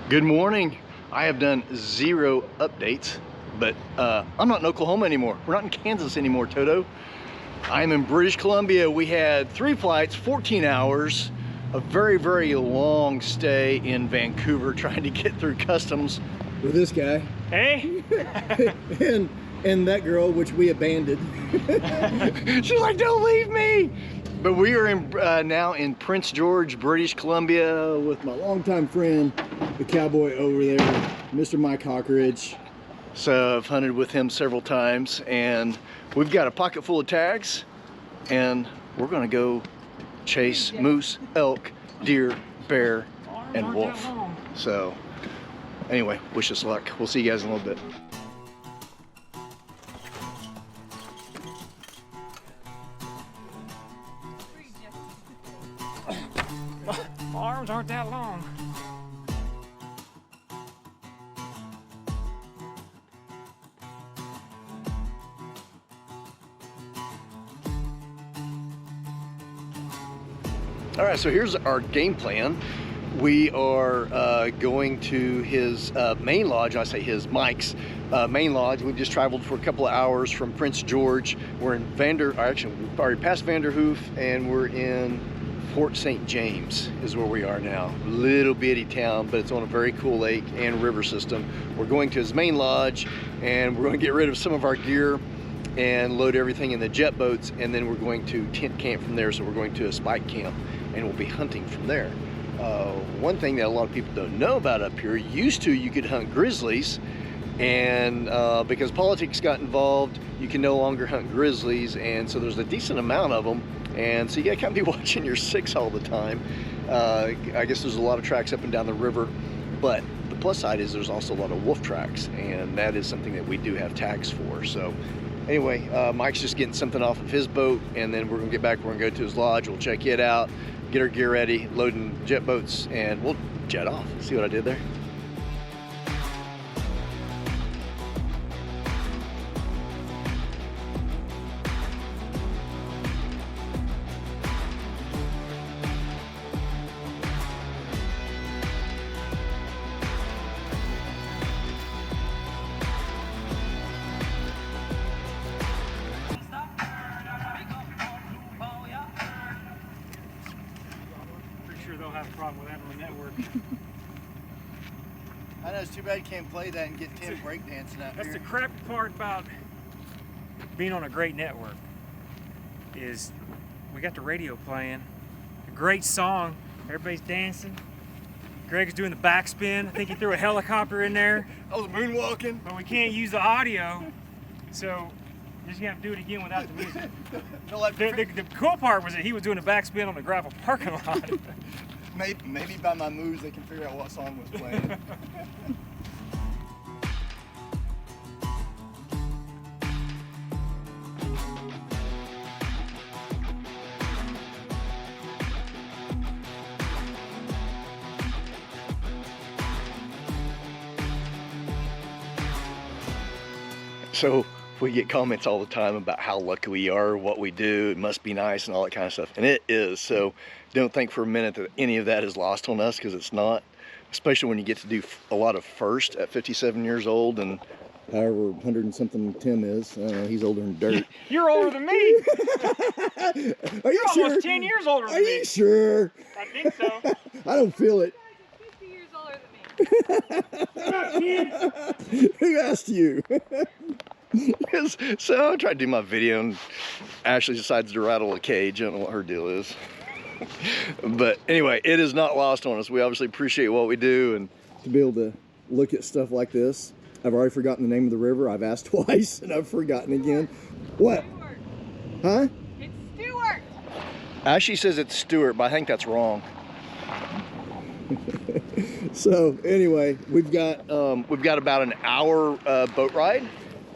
Good morning. I have done 0 updates, but I'm not in Oklahoma anymore. We're not in Kansas anymore, Toto. I'm in British Columbia. We had 3 flights, 14 hours, a very, very long stay in Vancouver trying to get through customs with this guy. Hey! and that girl, which we abandoned. She's like, don't leave me! But we are in, now in Prince George, British Columbia with my longtime friend, the cowboy over there, Mr. Mike Hawkridge. So I've hunted with him several times, and we've got a pocket full of tags, and we're gonna go chase moose, elk, deer, bear, and wolf. So anyway, wish us luck. We'll see you guys in a little bit. My arms aren't that long. All right, so here's our game plan. We are going to his main lodge. I say his, Mike's main lodge. We've just traveled for a couple of hours from Prince George. We're in actually we've already passed Vanderhoof, and we're in Fort St. James is where we are now. Little bitty town, but it's on a very cool lake and river system. We're going to his main lodge, and we're going to get rid of some of our gear and load everything in the jet boats, and then we're going to tent camp from there. So we're going to a spike camp, and we'll be hunting from there. One thing that a lot of people don't know about up here, used to you could hunt grizzlies, and because politics got involved, you can no longer hunt grizzlies, and so there's a decent amount of them, and so you gotta kind of be watching your 6 all the time. I guess there's a lot of tracks up and down the river, but the plus side is there's also a lot of wolf tracks, and that is something that we do have tags for. So anyway, Mike's just getting something off of his boat, and then we're gonna get back, we're gonna go to his lodge, we'll check it out, get our gear ready, loading jet boats, and we'll jet off. See what I did there? Sure they'll have a problem with that on the network. I know, it's too bad you can't play that and get Tim breakdancing out here. That's the crappy part about being on a great network, is we got the radio playing, a great song, everybody's dancing. Greg's doing the backspin. I think he threw a helicopter in there. I was moonwalking. But we can't use the audio, so you're just gonna have to do it again without the music. The cool part was that he was doing a backspin on the gravel parking lot. Maybe by my moves they can figure out what song was playing. So we get comments all the time about how lucky we are, what we do, it must be nice and all that kind of stuff, and it is. So don't think for a minute that any of that is lost on us, because it's not, especially when you get to do a lot of first at 57 years old, and however 100 and something Tim is. He's older than dirt. You're older than me. Are you You're sure? almost 10 years older than me. Are you sure? I think so. I don't feel it. 50 years older than me. Who asked you? So I tried to do my video, and Ashley decides to rattle a cage. I don't know what her deal is. But anyway, it is not lost on us. We obviously appreciate what we do, and to be able to look at stuff like this. I've already forgotten the name of the river. I've asked twice, and I've forgotten again. What? Stewart. Huh? It's Stewart. Ashley says it's Stewart, but I think that's wrong. So anyway, we've got about an hour boat ride,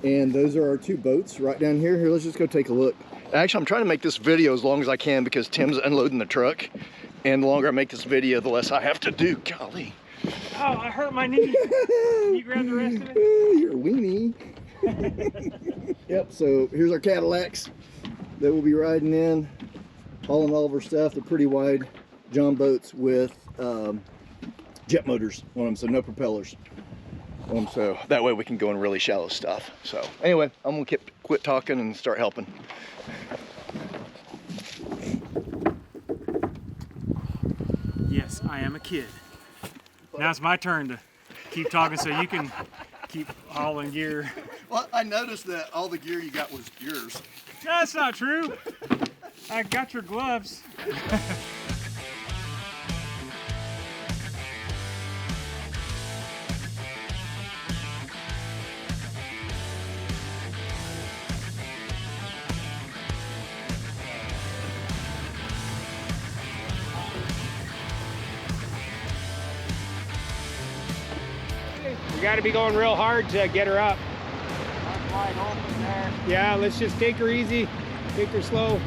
and those are our 2 boats right down here. Here, let's just go take a look. Actually, I'm trying to make this video as long as I can because Tim's unloading the truck, and the longer I make this video, the less I have to do. Golly. Oh, I hurt my knee. Can you grab the rest of it? You're a weenie. Yep, so here's our Cadillacs that we'll be riding in. All of our stuff. They're pretty wide John boats with jet motors on them, so no propellers. So that way we can go in really shallow stuff. So anyway, I'm gonna quit talking and start helping. Yes, I am a kid. Now it's my turn to keep talking so you can keep hauling gear. Well, I noticed that all the gear you got was yours. That's not true. I got your gloves. You got to be going real hard to get her up. I'm wide open there. Yeah, let's just take her easy, take her slow.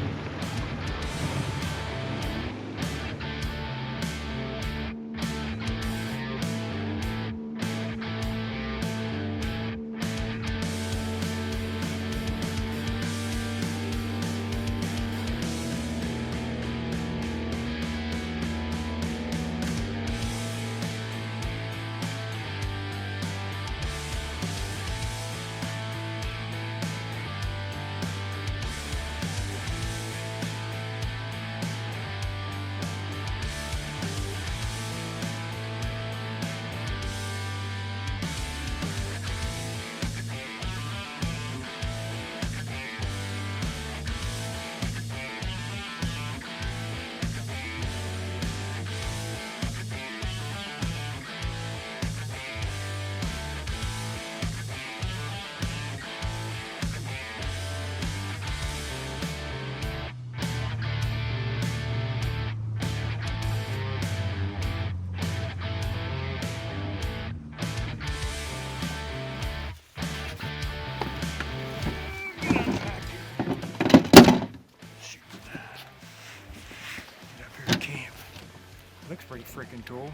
Looks pretty freaking cool.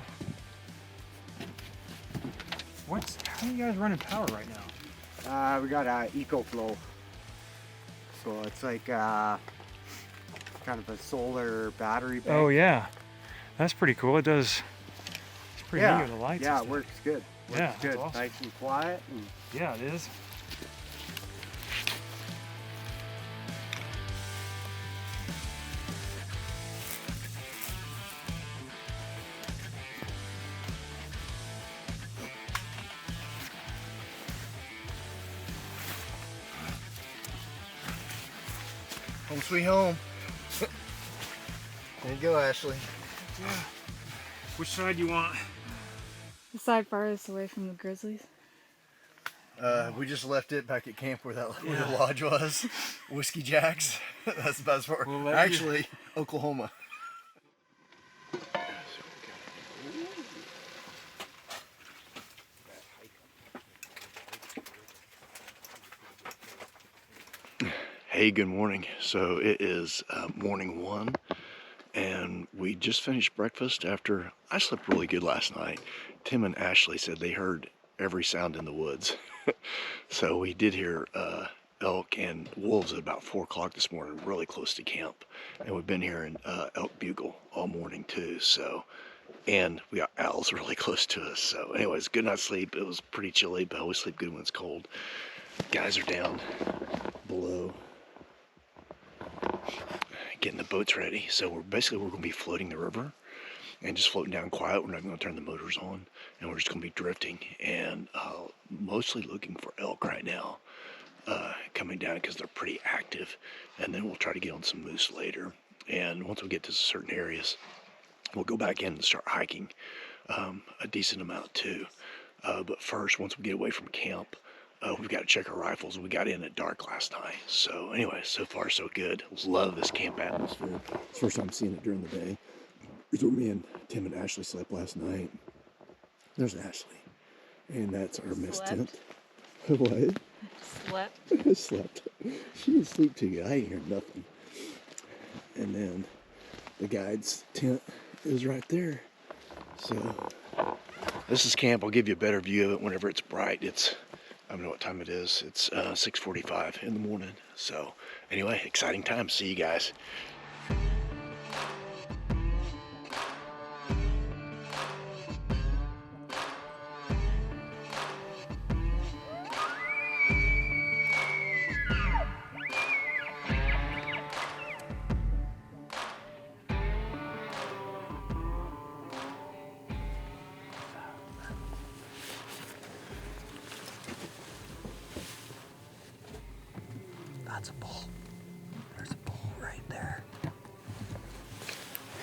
How are you guys running power right now? We got a EcoFlow. So it's like kind of a solar battery bank. Oh yeah, that's pretty cool. It's pretty neat with the lights. Yeah, and it works good. Works Yeah, good. it's awesome. Nice and quiet. And Yeah, it is. Home sweet home. There you go, Ashley. Yeah. Which side do you want? The side farthest away from the grizzlies. We just left it back at camp where where the lodge was. Whiskey Jack's. That's about as far. Well, Actually, Oklahoma. Hey, good morning. So it is morning one, and we just finished breakfast after I slept really good last night. Tim and Ashley said they heard every sound in the woods. So we did hear elk and wolves at about 4 o'clock this morning, really close to camp. And we've been hearing elk bugle all morning too. So, and we got owls really close to us. So anyways, good night's sleep. It was pretty chilly, but I always sleep good when it's cold. Guys are down below getting the boats ready. So we're going to be floating the river and just floating down quiet. We're not going to turn the motors on, and we're just going to be drifting and mostly looking for elk right now coming down because they're pretty active. And then we'll try to get on some moose later. And once we get to certain areas, we'll go back in and start hiking a decent amount too. But first, once we get away from camp, we've got to check our rifles. We got in at dark last night. So anyway, so far so good. Love this camp atmosphere. It's the first time seeing it during the day. Here's where me and Tim and Ashley slept last night. There's Ashley. And that's our mess tent. What? Slept. Slept. She didn't sleep too good. I didn't hear nothing. And then the guide's tent is right there. So this is camp. I'll give you a better view of it whenever it's bright. I don't know what time it is. It's 6:45 in the morning. So anyway, exciting time. See you guys. That's a bull. There's a bull right there.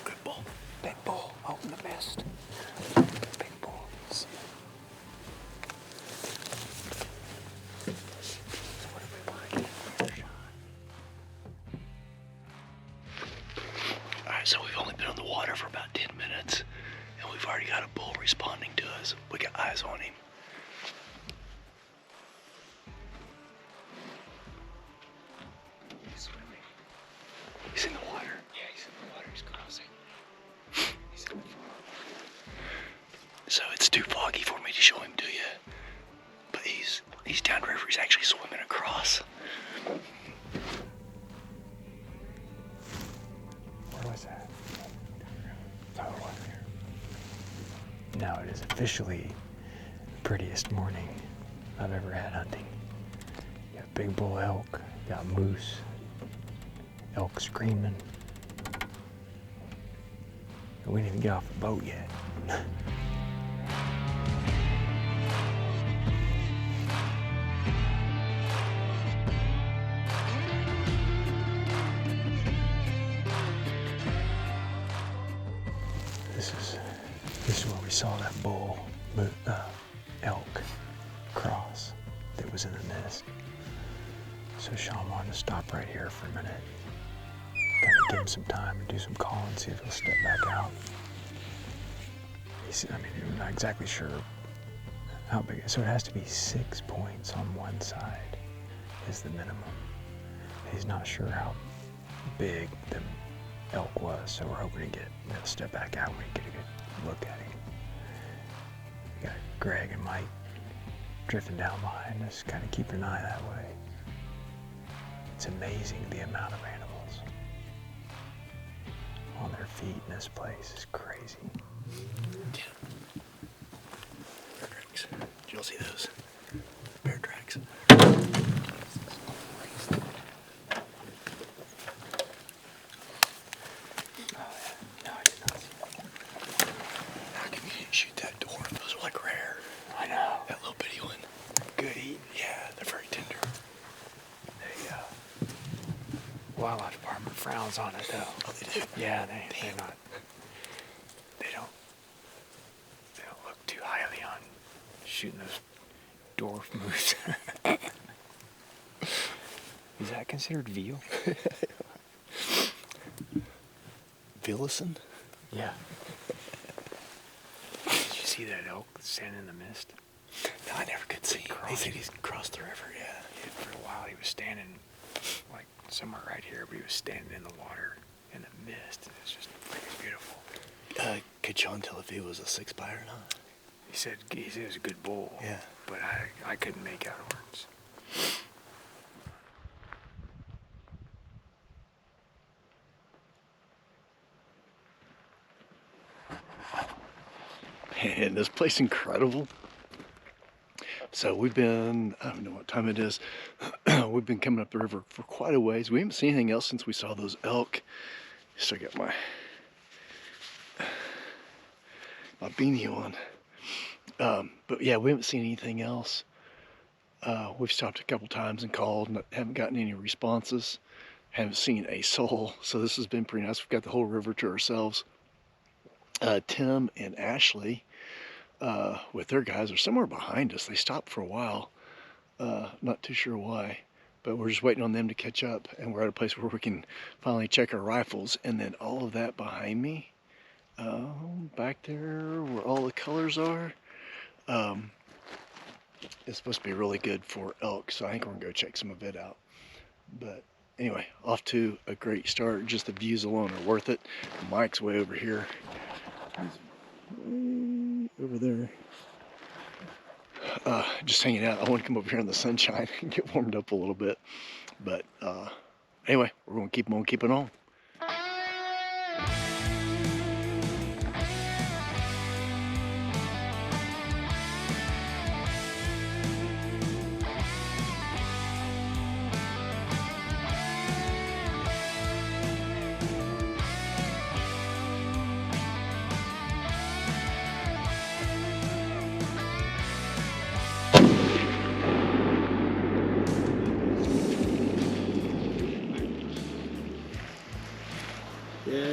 Good bull. Big bull out in the mist. Big bull. So what do we want to get? Alright, so we've only been on the water for about 10 minutes, and we've already got a bull responding to us. We got eyes on him. He's swimming. He's in the water. Yeah, he's in the water. He's crossing. He's in the front. So it's too foggy for me to show him to you. But he's downriver. He's actually swimming across. Where was that? Oh, it wasn't here. Now it is officially the prettiest morning I've ever had hunting. You got big bull elk, you got moose, elk screaming. And we didn't even get off the boat yet. This is where we saw that bull, elk cross that was in the mist. So Sean wanted to stop right here for a minute, kind of give him some time and do some calling, see if he'll step back out. We're not exactly sure how big. So it has to be 6 points on one side is the minimum. He's not sure how big the elk was, so we're hoping to they'll step back out when we get a good look at him. We got Greg and Mike drifting down behind us, kind of keeping an eye that way. It's amazing the amount of animals on their feet in this place is crazy. Bear tracks. Did y'all see those? Bear tracks. How come you didn't shoot that door? Those are like rare. I know. That little bitty one. Good eating. Yeah, they're very tender. The wildlife department frowns on it though. Oh, they do? Yeah, they don't look too highly on shooting those dwarf moose. Is that considered veal? Venison? Yeah. Did you see that elk standing in the mist? No, I never could see. Crossed. He said he's crossed the river, yeah. Yeah, for a while he was standing like somewhere right here, but he was standing in the water in the mist. It's just freaking beautiful. Could Sean tell if he was a 6-by or not? He said it was a good bull. Yeah. But I couldn't make out words. Man, this place is incredible. So we've been, I don't know what time it is, we've been coming up the river for quite a ways. We haven't seen anything else since we saw those elk. Still got my beanie on. But yeah, we haven't seen anything else. We've stopped a couple times and called and haven't gotten any responses. Haven't seen a soul. So this has been pretty nice. We've got the whole river to ourselves. Tim and Ashley with their guys are somewhere behind us. They stopped for a while. Not too sure why, but we're just waiting on them to catch up, and we're at a place where we can finally check our rifles. And then all of that behind me, back there where all the colors are, it's supposed to be really good for elk, so I think we're gonna go check some of it out. But anyway, off to a great start. Just the views alone are worth it. Mike's way over here. He's way over there. Just hanging out. I want to come over here in the sunshine and get warmed up a little bit. But anyway, we're going to keep on keeping on.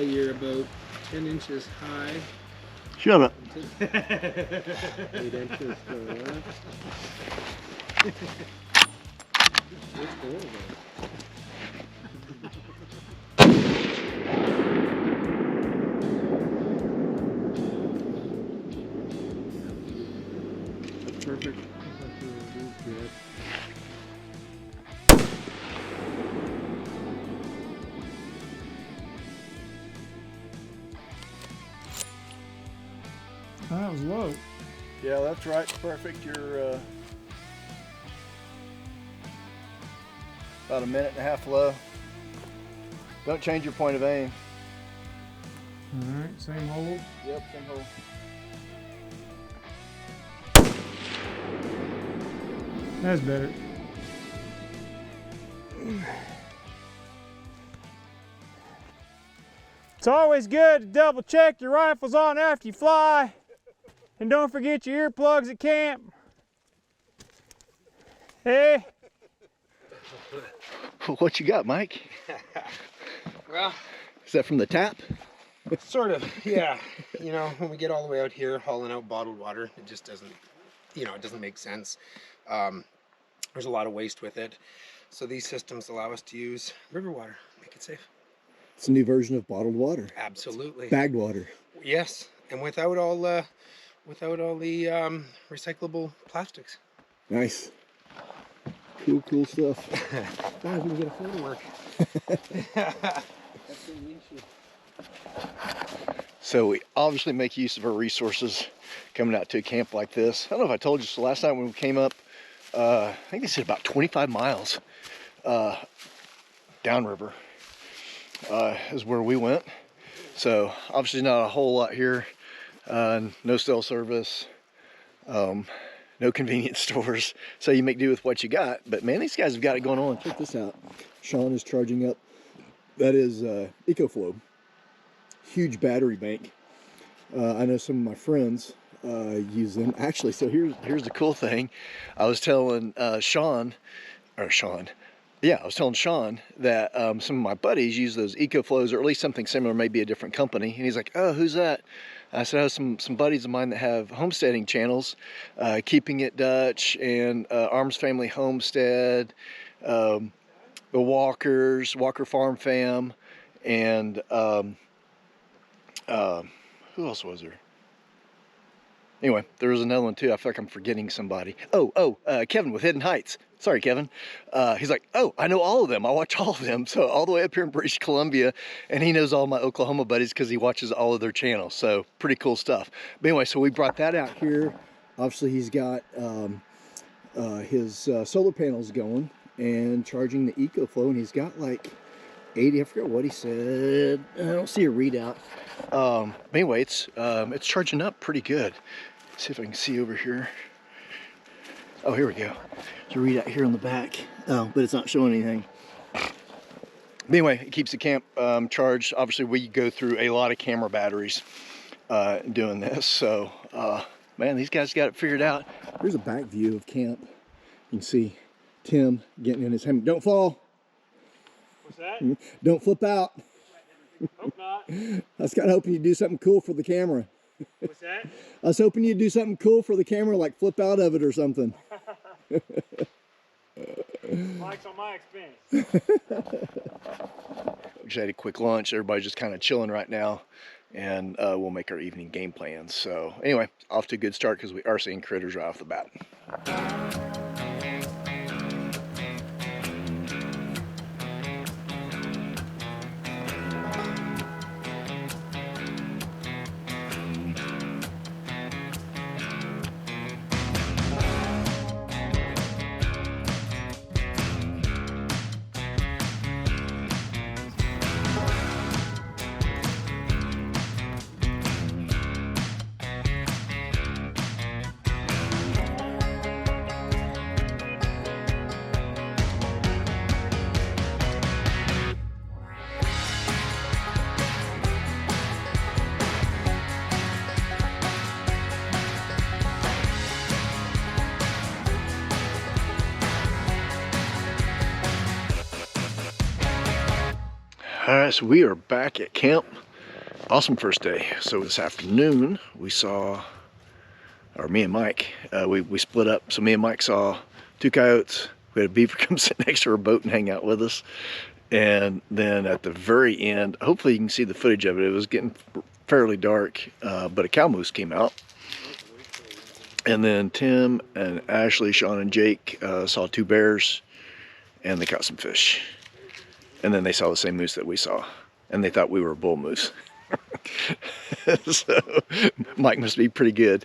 you're about 10 inches high. Shut up. 8 inches to the left. It's cool, though. That's perfect. That's good. Oh, that was low. Yeah, that's right. Perfect. You're about a minute and a half low. Don't change your point of aim. All right, same hold. Yep, same hole. That's better. It's always good to double check your rifles on after you fly. And don't forget your earplugs at camp. Hey. What you got, Mike? Well, Is that from the tap? sort of, yeah. You know, when we get all the way out here hauling out bottled water, it just doesn't, you know, it doesn't make sense. There's a lot of waste with it. So these systems allow us to use river water, make it safe. It's a new version of bottled water. Absolutely. Bagged water. Yes, and without all the recyclable plastics. Nice. Cool stuff. As long as we can get a photo work. That's the issue. So we obviously make use of our resources coming out to a camp like this. I don't know if I told you, so last night when we came up, I think they said about 25 miles downriver is where we went. So obviously not a whole lot here. No cell service, no convenience stores. So you make do with what you got. But man, these guys have got it going on. Check this out. Sean is charging up. That is EcoFlow. Huge battery bank. I know some of my friends use them. Actually, so here's the cool thing. I was telling Sean that some of my buddies use those EcoFlows, or at least something similar, maybe a different company. And he's like, "Oh, who's that?" I said, "Oh, some buddies of mine that have homesteading channels, Keeping It Dutch and Arms Family Homestead, the Walkers, Walker Farm Fam, and who else was there? Anyway, there was another one too. I feel like I'm forgetting somebody. Kevin with Hidden Heights. Sorry, Kevin. He's like, oh, I know all of them. I watch all of them. So all the way up here in British Columbia, and he knows all my Oklahoma buddies because he watches all of their channels. So pretty cool stuff. But anyway, so we brought that out here. Obviously, he's got his solar panels going and charging the EcoFlow, and he's got like 80. I forget what he said. I don't see a readout. But anyway, it's charging up pretty good. Let's see if I can see over here. Oh, here we go. There's a readout here on the back. Oh, but it's not showing anything. But anyway, it keeps the camp charged. Obviously, we go through a lot of camera batteries doing this. So, man, these guys got it figured out. Here's a back view of camp. You can see Tim getting in his helmet. Don't fall. What's that? Don't flip out. Hope not. I was kind of hoping you'd do something cool for the camera. What's that? I was hoping you'd do something cool for the camera, like flip out of it or something. Mike's on my expense. We just had a quick lunch. Everybody's just kind of chilling right now, and we'll make our evening game plans. So anyway, off to a good start because we are seeing critters right off the bat. All right, so we are back at camp. Awesome first day. So this afternoon we saw, or me and Mike, we split up. So me and Mike saw 2 coyotes. We had a beaver come sit next to our boat and hang out with us. And then at the very end, hopefully you can see the footage of it. It was getting fairly dark, but a cow moose came out. And then Tim and Ashley, Sean and Jake saw 2 bears, and they caught some fish. And then they saw the same moose that we saw, and they thought we were a bull moose. So Mike must be pretty good.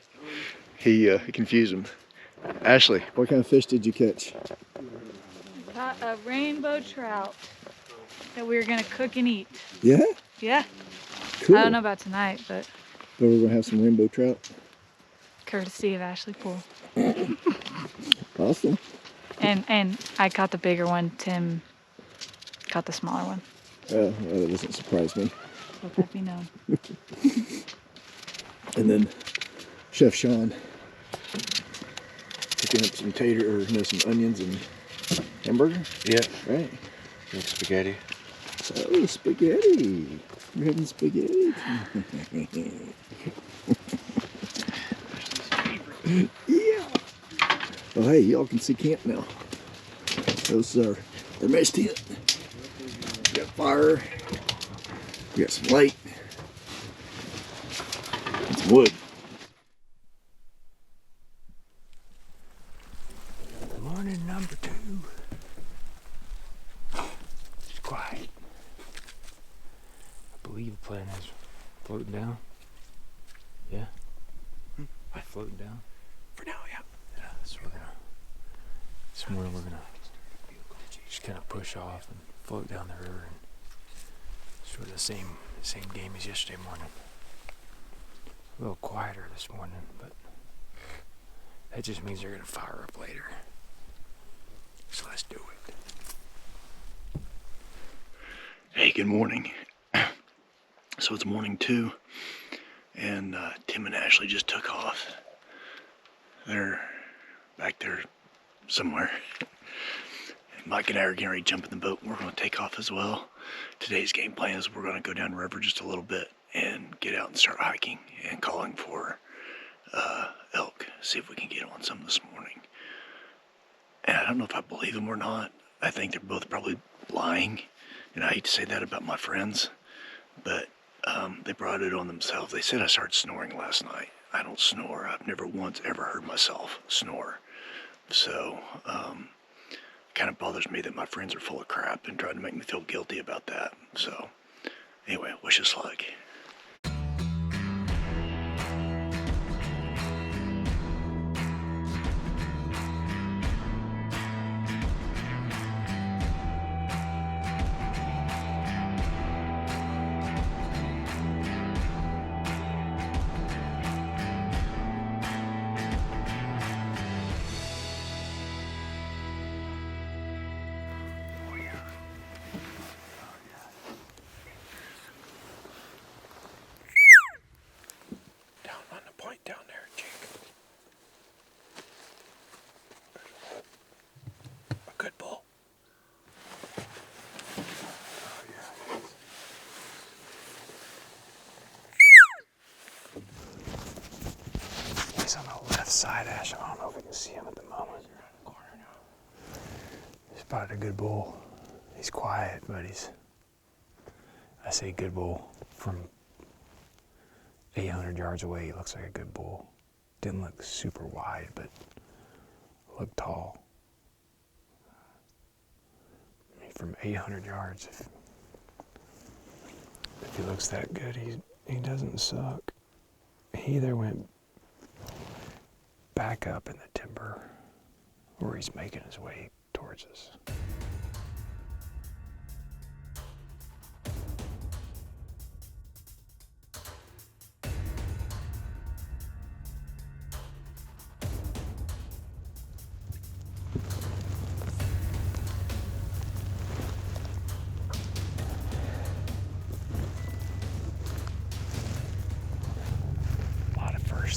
He confused him. Ashley, what kind of fish did you catch? Caught a rainbow trout that we were gonna cook and eat. Yeah? Yeah. Cool. I don't know about tonight, but we're gonna have some rainbow trout. courtesy of Ashley Poole. Awesome. And I caught the bigger one. Tim caught the smaller one. Well, that doesn't surprise me. Let that be known. And then Chef Sean picking up some some onions and hamburger. Yeah. Right. Like spaghetti. Oh, spaghetti. We're having spaghetti. Yeah. Oh, hey, y'all can see camp now. Those are our mesh tent. We got fire. We got some light. And some wood. Morning number 2. It's quiet. I believe the plan is floating down. Yeah? Floating down? For now, yeah. Yeah, so this morning we're gonna just kind of push off and float down the river, and sort of the same game as yesterday morning. A little quieter this morning, but that just means they're gonna fire up later. So let's do it. Hey, good morning. So it's morning 2, and Tim and Ashley just took off. They're back there somewhere. And Mike and I are getting ready to jump in the boat, and we're going to take off as well. Today's game plan is we're going to go down the river just a little bit and get out and start hiking and calling for elk. See if we can get on some this morning. And I don't know if I believe them or not. I think they're both probably lying. And I hate to say that about my friends, but they brought it on themselves. They said I started snoring last night. I don't snore. I've never once ever heard myself snore. So, kind of bothers me that my friends are full of crap and trying to make me feel guilty about that. So, anyway, wish us luck. Down there, Jake. A good bull. Oh, yeah. He's on the left side, Ash. I don't know if we can see him at the moment. He's spotted a good bull. He's quiet, but I say good bull from 800 yards away. He looks like a good bull. Didn't look super wide, but looked tall. I mean, from 800 yards, if he looks that good, he doesn't suck. He either went back up in the timber, or he's making his way towards us.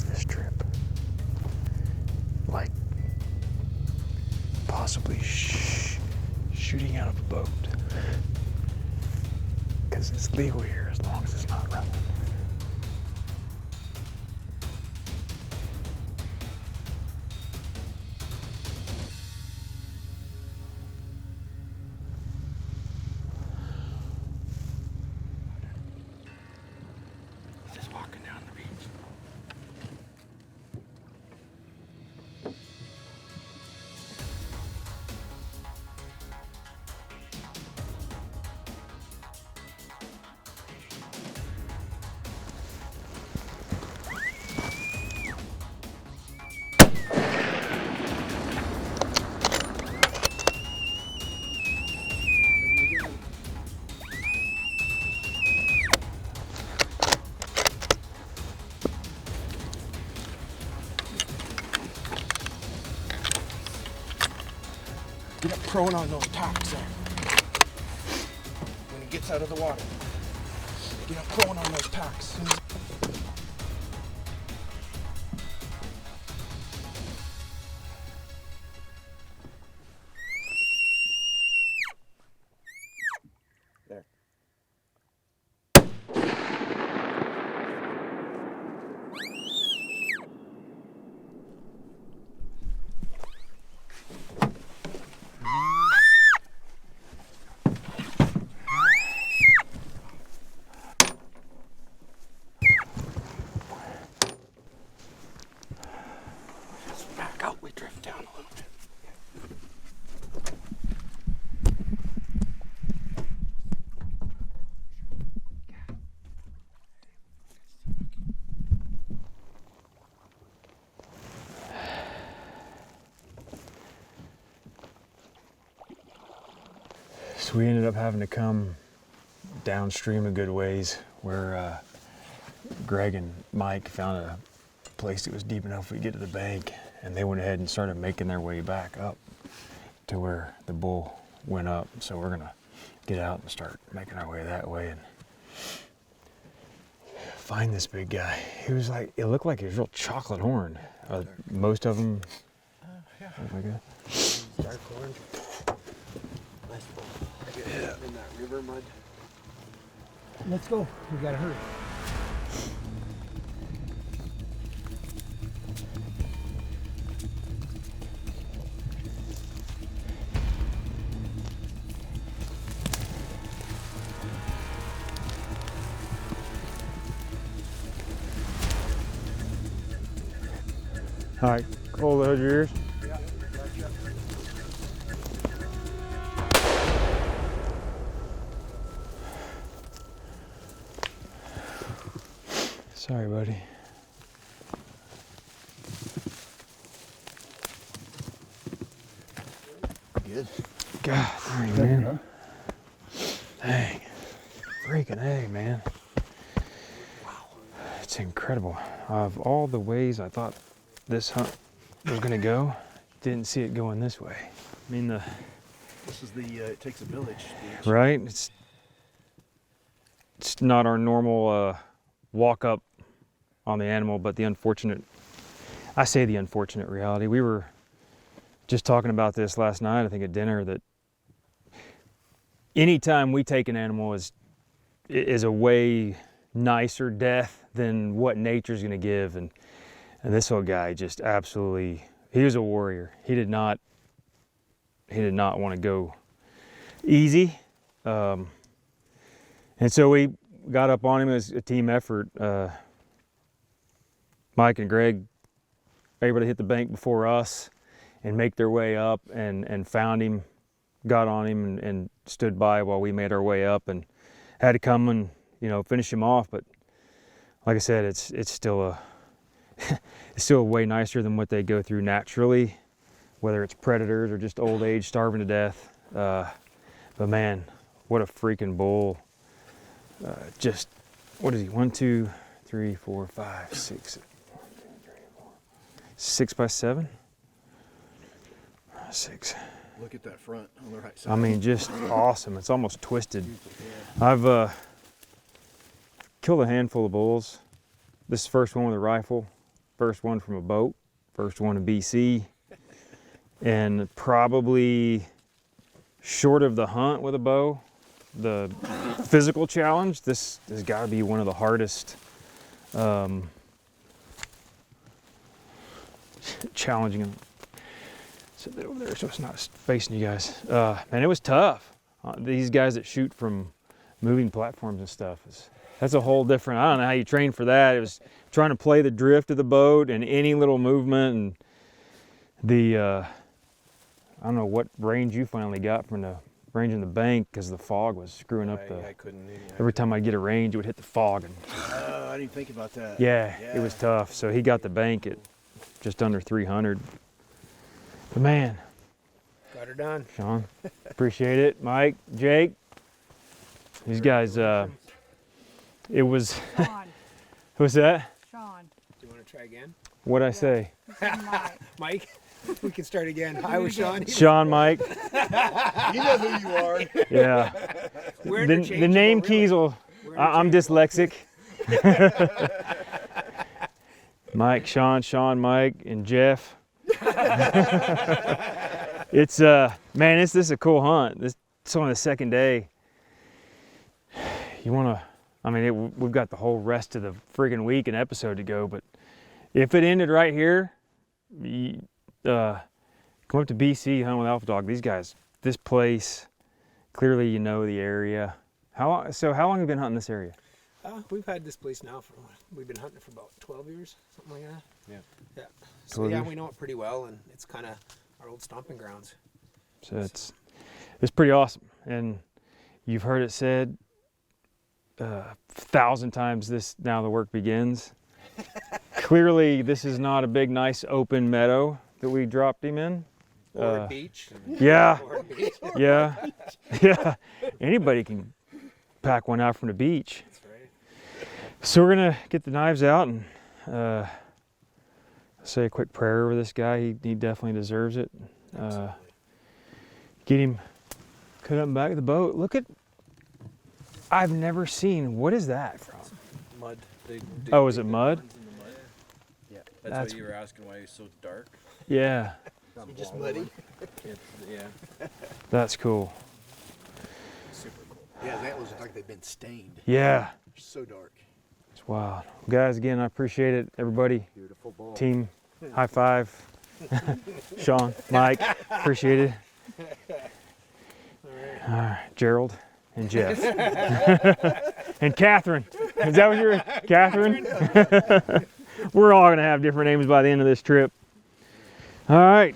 This trip, like possibly shooting out of a boat, because it's legal here as long as it's not running. Get up prone on those tacks there. When he gets out of the water. Get up prone on those tacks. There. Back out, we drift down a little bit. So we ended up having to come downstream a good ways where Greg and Mike found a place that was deep enough we could get to the bank, and they went ahead and started making their way back up to where the bull went up. So we're gonna get out and start making our way that way and find this big guy. He was like, it looked like he was real chocolate horn. Most of them, look like that. Dark orange. Nice bull. Yeah. In that river mud. Let's go. We gotta hurry. All right, hold your ears. Sorry, buddy. Good. God, dang, man. Dang. Freaking A, man. Wow. It's incredible. Of all the ways I thought this hunt was gonna go, didn't see it going this way. I mean, This is the it takes a village speech. right? It's not our normal walk up on the animal, but the unfortunate, I say the unfortunate reality. We were just talking about this last night, I think at dinner, that anytime we take an animal is a way nicer death than what nature's gonna give. And this old guy just absolutely, he was a warrior. He did not want to go easy. And so we got up on him as a team effort. Mike and Greg were able to hit the bank before us and make their way up and found him, got on him and stood by while we made our way up and had to come and, finish him off. But like I said, it's still way nicer than what they go through naturally, whether it's predators or just old age starving to death. But man, what a freaking bull. Just, what is he, 1, 2, 3, 4, 5, 6, 6 by 7? 6. Look at that front on the right side. I mean, just awesome. It's almost twisted. I've killed a handful of bulls. This is the first one with a rifle, first one from a boat, first one in BC, and probably short of the hunt with a bow, the physical challenge, this has got to be one of the hardest challenging. Sit that over there so it's not facing you guys. Man, it was tough. These guys that shoot from moving platforms and stuff, that's a whole different, I don't know how you train for that. It was trying to play the drift of the boat and any little movement, and the, I don't know what range you finally got from the range in the bank, because the fog was screwing up I couldn't. every time I'd get a range, it would hit the fog. And I didn't think about that. yeah, it was tough. So he got the bank at just under 300. But man, Got her done. Sean, appreciate it. Mike, Jake, these guys, it was, Sean. what's that? Sean. Do you want to try again? What'd I say? This is Mike. Mike? We can start again. I was Sean. Sean, Mike. You know who you are. Yeah. We're The interchangeable, name really. keys will. I'm dyslexic. Mike, Sean, Mike, and Jeff. It's man, this is a cool hunt. It's only the second day. You wanna, I mean, we've got the whole rest of the friggin' week and episode to go, but if it ended right here, come up to BC, hunt with Alpha Dog. These guys, this place, clearly you know the area. How long have you been hunting this area? We've had this place now we've been hunting for about 12 years, something like that. Yeah. Yeah. So yeah, we know it pretty well, and it's kind of our old stomping grounds. So it's pretty awesome. And you've heard it said 1,000 times this, now the work begins. Clearly this is not a big, nice open meadow that we dropped him in. Or a beach. Yeah. Or a beach. Yeah. Yeah. Anybody can pack one out from the beach. That's right. So we're gonna get the knives out and say a quick prayer over this guy. He definitely deserves it. Get him cut up and back of the boat. Look at, I've never seen, what is that from? Mud. Oh, is it mud? Yeah. That's That's why you were asking why it's so dark. Yeah, You just muddy. Yeah. that's cool. Super cool. Yeah, his antlers look like they've been stained. Yeah, They're so dark. it's wild. Guys, again, I appreciate it. Everybody, Beautiful bull. team, high five. Sean, Mike, appreciate it. All right, Gerald and Jeff. And Catherine. Is that what you're, Catherine? We're all gonna have different names by the end of this trip. All right.